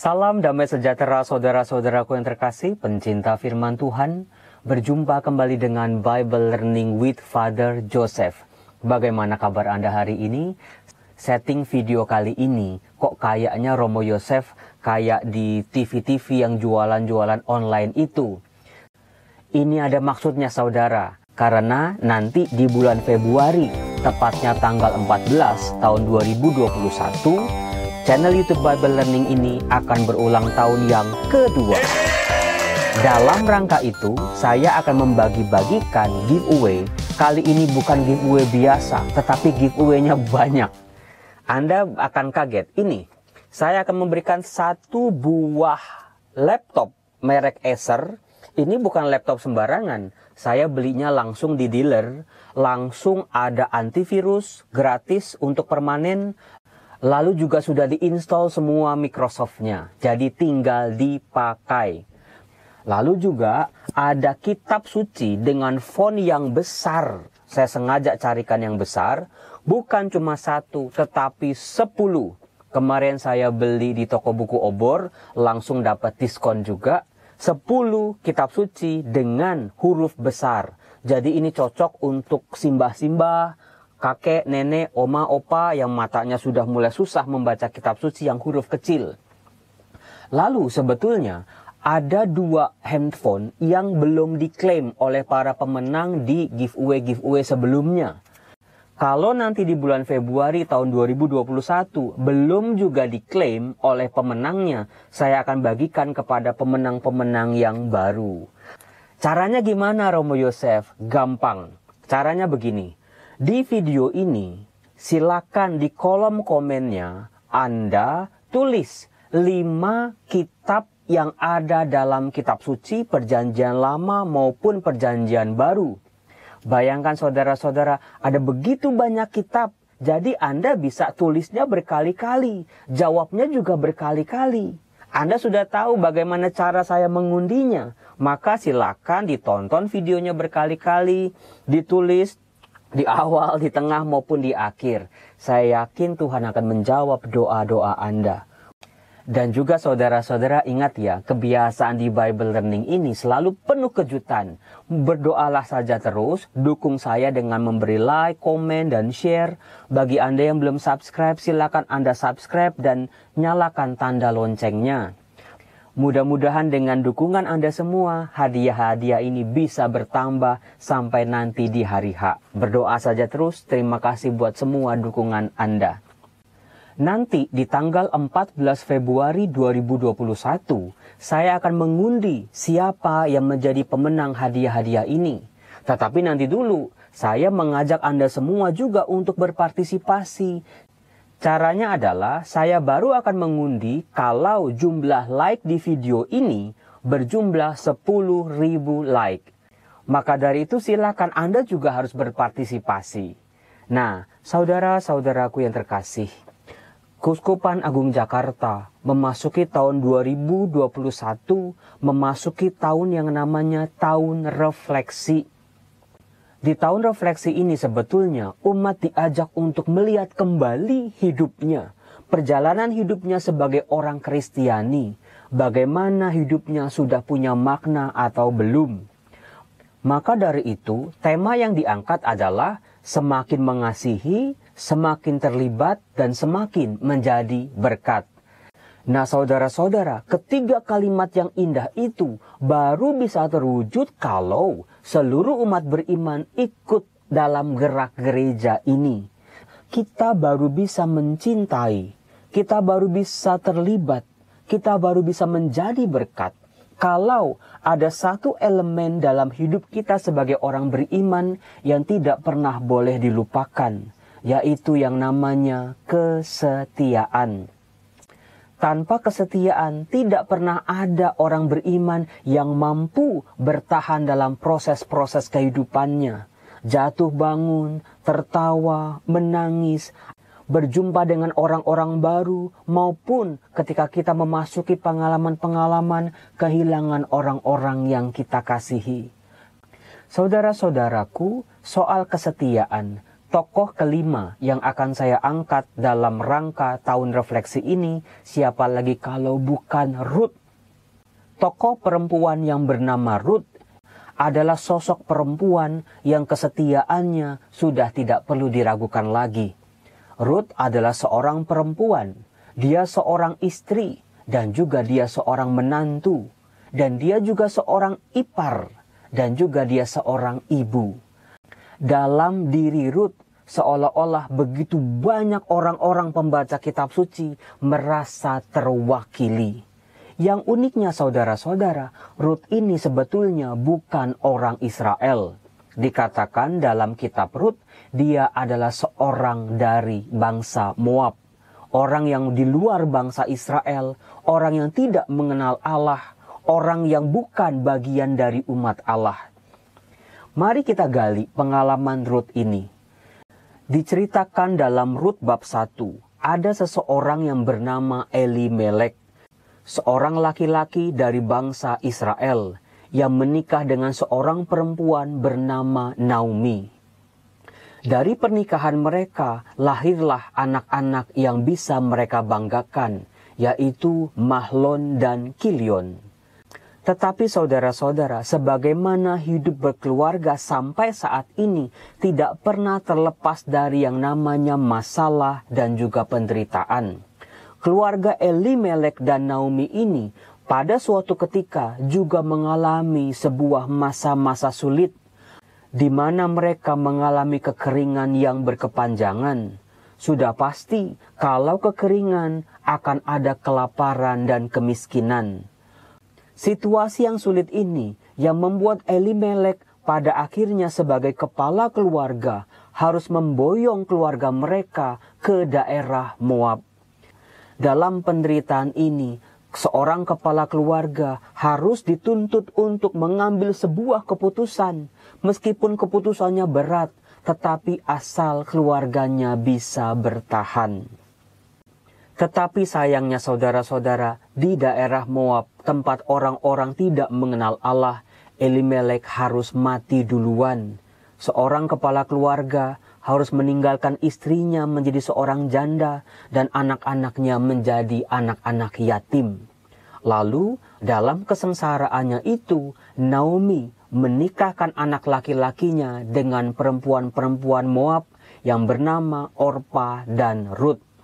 Salam damai sejahtera saudara-saudaraku yang terkasih, pencinta firman Tuhan. Berjumpa kembali dengan Bible Learning with Father Joseph. Bagaimana kabar Anda hari ini? Setting video kali ini, kok kayaknya Romo Yosef kayak di TV-TV yang jualan-jualan online itu. Ini ada maksudnya saudara, karena nanti di bulan Februari, tepatnya tanggal 14 tahun 2021, channel YouTube Bible Learning ini akan berulang tahun yang kedua. Dalam rangka itu, saya akan membagi-bagikan giveaway. Kali ini bukan giveaway biasa, tetapi giveaway-nya banyak. Anda akan kaget. Ini, saya akan memberikan satu buah laptop merek Acer. Ini bukan laptop sembarangan. Saya belinya langsung di dealer. Langsung ada antivirus gratis untuk permanen. Lalu juga sudah diinstal semua Microsoft-nya. Jadi tinggal dipakai. Lalu juga ada kitab suci dengan font yang besar. Saya sengaja carikan yang besar. Bukan cuma satu, tetapi 10. Kemarin saya beli di toko buku Obor. Langsung dapat diskon juga. 10 kitab suci dengan huruf besar. Jadi ini cocok untuk simbah-simbah, kakek, nenek, oma, opa yang matanya sudah mulai susah membaca kitab suci yang huruf kecil. Lalu sebetulnya ada 2 handphone yang belum diklaim oleh para pemenang di giveaway sebelumnya. Kalau nanti di bulan Februari tahun 2021 belum juga diklaim oleh pemenangnya, saya akan bagikan kepada pemenang-pemenang yang baru. Caranya gimana Romo Yosef? Gampang. Caranya begini. Di video ini, silakan di kolom komennya Anda tulis 5 kitab yang ada dalam kitab suci perjanjian lama maupun perjanjian baru. Bayangkan saudara-saudara, ada begitu banyak kitab. Jadi Anda bisa tulisnya berkali-kali, jawabnya juga berkali-kali. Anda sudah tahu bagaimana cara saya mengundinya. Maka silakan ditonton videonya berkali-kali, ditulis di awal, di tengah, maupun di akhir. Saya yakin Tuhan akan menjawab doa-doa Anda. Dan juga saudara-saudara ingat ya, kebiasaan di Bible Learning ini selalu penuh kejutan. Berdoalah saja terus, dukung saya dengan memberi like, komen, dan share. Bagi Anda yang belum subscribe, silakan Anda subscribe dan nyalakan tanda loncengnya. Mudah-mudahan dengan dukungan Anda semua, hadiah-hadiah ini bisa bertambah sampai nanti di hari H. Berdoa saja terus, terima kasih buat semua dukungan Anda. Nanti di tanggal 14 Februari 2021, saya akan mengundi siapa yang menjadi pemenang hadiah-hadiah ini. Tetapi nanti dulu, saya mengajak Anda semua juga untuk berpartisipasi. Caranya adalah saya baru akan mengundi kalau jumlah like di video ini berjumlah 10.000 like. Maka dari itu silakan Anda juga harus berpartisipasi. Nah, saudara-saudaraku yang terkasih, Keuskupan Agung Jakarta memasuki tahun 2021, memasuki tahun yang namanya tahun refleksi. Di tahun refleksi ini sebetulnya umat diajak untuk melihat kembali hidupnya. Perjalanan hidupnya sebagai orang Kristiani. Bagaimana hidupnya sudah punya makna atau belum. Maka dari itu tema yang diangkat adalah semakin mengasihi, semakin terlibat, dan semakin menjadi berkat. Nah saudara-saudara, ketiga kalimat yang indah itu baru bisa terwujud kalau seluruh umat beriman ikut dalam gerak gereja ini. Kita baru bisa mencintai, kita baru bisa terlibat, kita baru bisa menjadi berkat. Kalau ada satu elemen dalam hidup kita sebagai orang beriman yang tidak pernah boleh dilupakan, yaitu yang namanya kesetiaan. Tanpa kesetiaan, tidak pernah ada orang beriman yang mampu bertahan dalam proses-proses kehidupannya. Jatuh bangun, tertawa, menangis, berjumpa dengan orang-orang baru, maupun ketika kita memasuki pengalaman-pengalaman kehilangan orang-orang yang kita kasihi. Saudara-saudaraku, soal kesetiaan, Tokoh kelima yang akan saya angkat dalam rangka tahun refleksi ini siapa lagi kalau bukan Ruth. Tokoh perempuan yang bernama Ruth adalah sosok perempuan yang kesetiaannya sudah tidak perlu diragukan lagi. Ruth adalah seorang perempuan, dia seorang istri, dan juga dia seorang menantu, dan dia juga seorang ipar, dan juga dia seorang ibu. Dalam diri Ruth, seolah-olah begitu banyak orang-orang pembaca kitab suci merasa terwakili. Yang uniknya saudara-saudara, Ruth ini sebetulnya bukan orang Israel. Dikatakan dalam kitab Ruth, dia adalah seorang dari bangsa Moab. Orang yang di luar bangsa Israel, orang yang tidak mengenal Allah, orang yang bukan bagian dari umat Allah. Mari kita gali pengalaman Ruth ini. Diceritakan dalam Ruth bab 1, ada seseorang yang bernama Elimelek, seorang laki-laki dari bangsa Israel yang menikah dengan seorang perempuan bernama Naomi. Dari pernikahan mereka lahirlah anak-anak yang bisa mereka banggakan, yaitu Mahlon dan Kilion. Tetapi saudara-saudara, sebagaimana hidup berkeluarga sampai saat ini tidak pernah terlepas dari yang namanya masalah dan juga penderitaan. Keluarga Elimelek dan Naomi ini pada suatu ketika juga mengalami sebuah masa-masa sulit, di mana mereka mengalami kekeringan yang berkepanjangan. Sudah pasti kalau kekeringan akan ada kelaparan dan kemiskinan. Situasi yang sulit ini yang membuat Elimelek pada akhirnya sebagai kepala keluarga harus memboyong keluarga mereka ke daerah Moab. Dalam penderitaan ini, seorang kepala keluarga harus dituntut untuk mengambil sebuah keputusan. Meskipun keputusannya berat, tetapi asal keluarganya bisa bertahan. Tetapi sayangnya saudara-saudara, di daerah Moab, tempat orang-orang tidak mengenal Allah, Elimelek harus mati duluan. Seorang kepala keluarga harus meninggalkan istrinya menjadi seorang janda dan anak-anaknya menjadi anak-anak yatim. Lalu dalam kesengsaraannya itu, Naomi menikahkan anak laki-lakinya dengan perempuan-perempuan Moab yang bernama Orpa dan Ruth.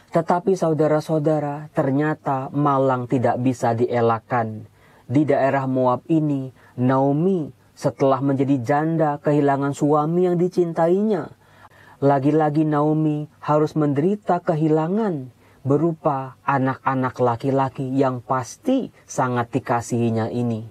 Tetapi saudara-saudara, ternyata malang tidak bisa dielakkan. Di daerah Moab ini, Naomi setelah menjadi janda kehilangan suami yang dicintainya. Lagi-lagi Naomi harus menderita kehilangan berupa anak-anak laki-laki yang pasti sangat dikasihinya ini.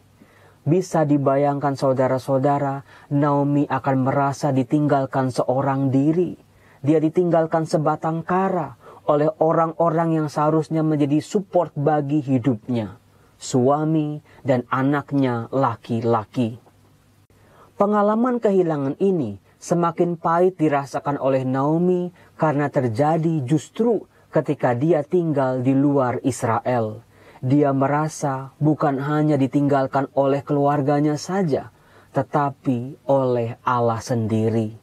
Bisa dibayangkan saudara-saudara, Naomi akan merasa ditinggalkan seorang diri. Dia ditinggalkan sebatang kara oleh orang-orang yang seharusnya menjadi support bagi hidupnya, suami dan anaknya laki-laki. Pengalaman kehilangan ini semakin pahit dirasakan oleh Naomi karena terjadi justru ketika dia tinggal di luar Israel. Dia merasa bukan hanya ditinggalkan oleh keluarganya saja, tetapi oleh Allah sendiri.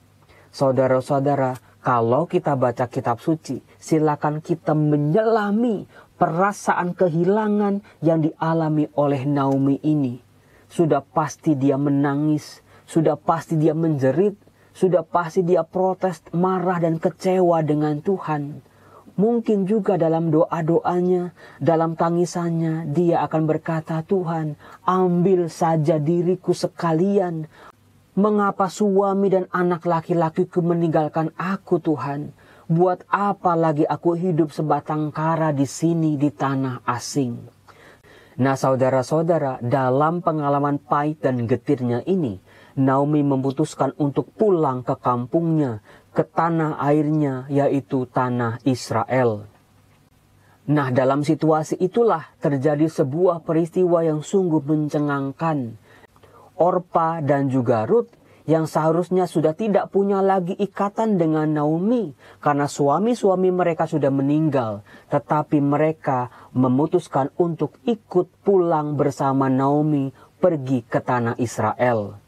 Saudara-saudara, kalau kita baca kitab suci, silakan kita menyelami perasaan kehilangan yang dialami oleh Naomi ini. Sudah pasti dia menangis, sudah pasti dia menjerit, sudah pasti dia protes, marah dan kecewa dengan Tuhan. Mungkin juga dalam doa-doanya, dalam tangisannya, dia akan berkata, Tuhan, ambil saja diriku sekalian. Mengapa suami dan anak laki-lakiku meninggalkan aku, Tuhan? Buat apa lagi aku hidup sebatang kara di sini di tanah asing? Nah saudara-saudara, dalam pengalaman pahit dan getirnya ini, Naomi memutuskan untuk pulang ke kampungnya, ke tanah airnya, yaitu tanah Israel. Nah, dalam situasi itulah terjadi sebuah peristiwa yang sungguh mencengangkan. Orpa dan juga Ruth yang seharusnya sudah tidak punya lagi ikatan dengan Naomi karena suami-suami mereka sudah meninggal, tetapi mereka memutuskan untuk ikut pulang bersama Naomi pergi ke tanah Israel.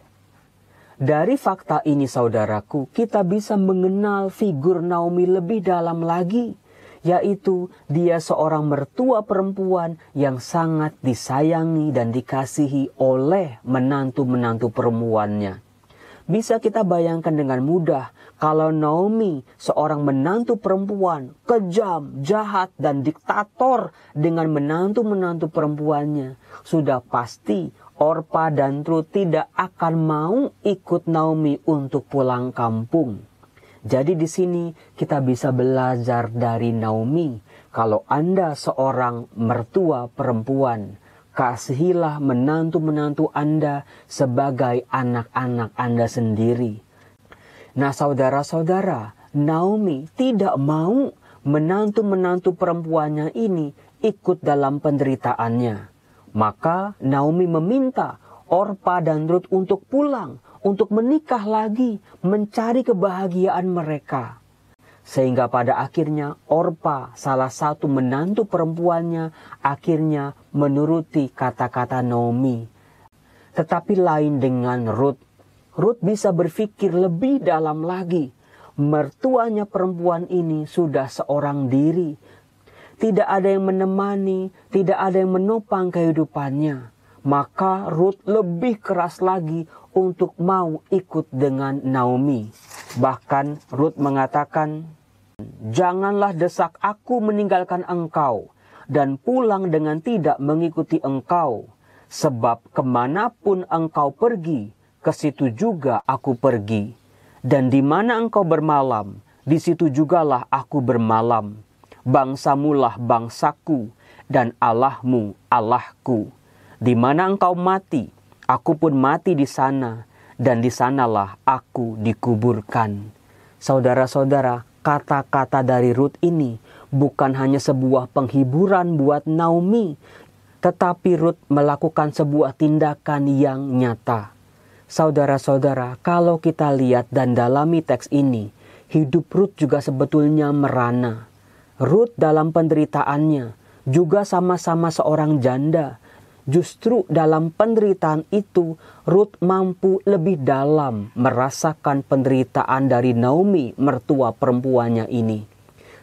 Dari fakta ini saudaraku, kita bisa mengenal figur Naomi lebih dalam lagi, yaitu dia seorang mertua perempuan yang sangat disayangi dan dikasihi oleh menantu-menantu perempuannya. Bisa kita bayangkan dengan mudah kalau Naomi, seorang menantu perempuan, kejam, jahat, dan diktator dengan menantu-menantu perempuannya, sudah pasti Orpa dan Rut tidak akan mau ikut Naomi untuk pulang kampung. Jadi di sini kita bisa belajar dari Naomi. Kalau Anda seorang mertua perempuan, kasihilah menantu-menantu Anda sebagai anak-anak Anda sendiri. Nah saudara-saudara, Naomi tidak mau menantu-menantu perempuannya ini ikut dalam penderitaannya. Maka Naomi meminta Orpa dan Rut untuk pulang, untuk menikah lagi, mencari kebahagiaan mereka. Sehingga pada akhirnya Orpa, salah satu menantu perempuannya, akhirnya menuruti kata-kata Naomi. Tetapi lain dengan Rut. Rut bisa berpikir lebih dalam lagi. Mertuanya perempuan ini sudah seorang diri. Tidak ada yang menemani, tidak ada yang menopang kehidupannya. Maka Rut lebih keras lagi untuk mau ikut dengan Naomi. Bahkan Rut mengatakan, "Janganlah desak aku meninggalkan engkau dan pulang dengan tidak mengikuti engkau. Sebab kemanapun engkau pergi, ke situ juga aku pergi. Dan di mana engkau bermalam, di situ jugalah aku bermalam. Bangsamulah bangsaku, dan Allahmu Allahku. Di mana engkau mati, aku pun mati di sana, dan di sanalah aku dikuburkan." Saudara-saudara, kata-kata dari Rut ini bukan hanya sebuah penghiburan buat Naomi, tetapi Rut melakukan sebuah tindakan yang nyata. Saudara-saudara, kalau kita lihat dan dalami teks ini, hidup Rut juga sebetulnya merana. Rut dalam penderitaannya juga sama-sama seorang janda. Justru dalam penderitaan itu, Rut mampu lebih dalam merasakan penderitaan dari Naomi, mertua perempuannya ini.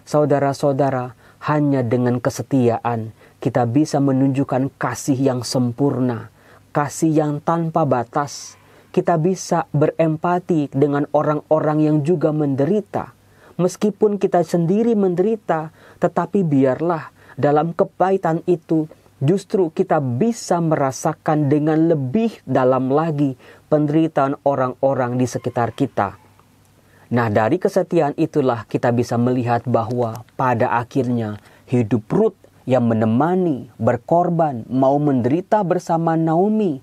Saudara-saudara, hanya dengan kesetiaan kita bisa menunjukkan kasih yang sempurna, kasih yang tanpa batas. Kita bisa berempati dengan orang-orang yang juga menderita. Meskipun kita sendiri menderita, tetapi biarlah dalam kepahitan itu justru kita bisa merasakan dengan lebih dalam lagi penderitaan orang-orang di sekitar kita. Nah, dari kesetiaan itulah kita bisa melihat bahwa pada akhirnya hidup Rut yang menemani, berkorban, mau menderita bersama Naomi.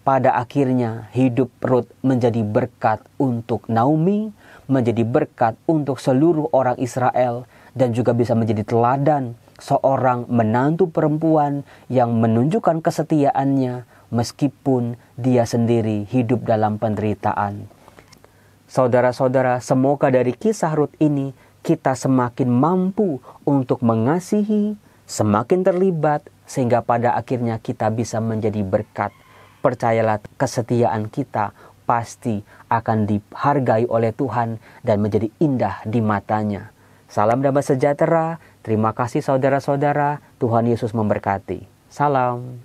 Pada akhirnya hidup Rut menjadi berkat untuk Naomi, menjadi berkat untuk seluruh orang Israel, dan juga bisa menjadi teladan seorang menantu perempuan yang menunjukkan kesetiaannya meskipun dia sendiri hidup dalam penderitaan. Saudara-saudara, semoga dari kisah Rut ini kita semakin mampu untuk mengasihi, semakin terlibat, sehingga pada akhirnya kita bisa menjadi berkat. Percayalah, kesetiaan kita pasti akan dihargai oleh Tuhan dan menjadi indah di matanya. Salam damai sejahtera. Terima kasih saudara-saudara. Tuhan Yesus memberkati. Salam.